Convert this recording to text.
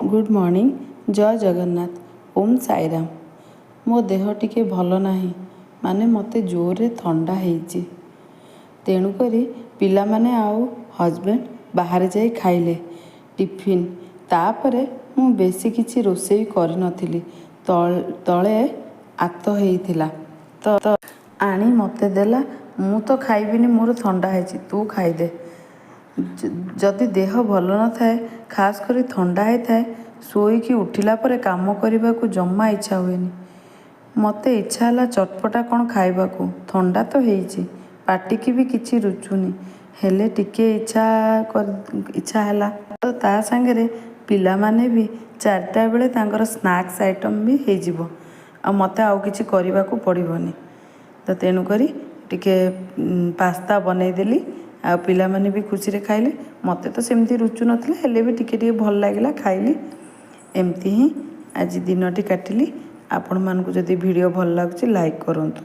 Good morning. जय जगन्नाथ। ओम साईराम। मो देह टिके भल नाही, माने मते जोरे थंडा हेइची। तेणुकरी पिलामाने आउ हजबैंड बाहर जाई खाइले टिफिन। तापरे मु बेसी किछि रोषेई करि नथिली। तळे आत हेइथिला तो आनी मते देला। मु तो खाइबिनी, मोर थंडा हेइची, तू खाइदे। जदि देह भल न थाए, खास करी थंडा होइथाए, शोईकी उठिला परे काम करिबाकू जम्मा इच्छा हुएनी। मते इच्छा होला चटपटा कौन खाइबाकू। थंडा तो हेइची, पाटिकी भी किछि रुचुनी, हेले टिके इच्छा हैला तो ता सांगरे पिलामाने भी 4टा बेले तांकर स्नैक्स आइटम भी हेइजिबो आ मते आउ किछि करिबाकू पड़िबोनी। तो तेणु करी टिके पास्ता बनई देली आ पिलामाने भी खुशी रे खाइले। मते तो सेमती रुचु नथिला, हेले भी टिके टिके भल लागिला, खाइली। एमती ही आज दिनटी काटिली। आपण मानकू जदि वीडियो भल लागुची लाइक करंतु।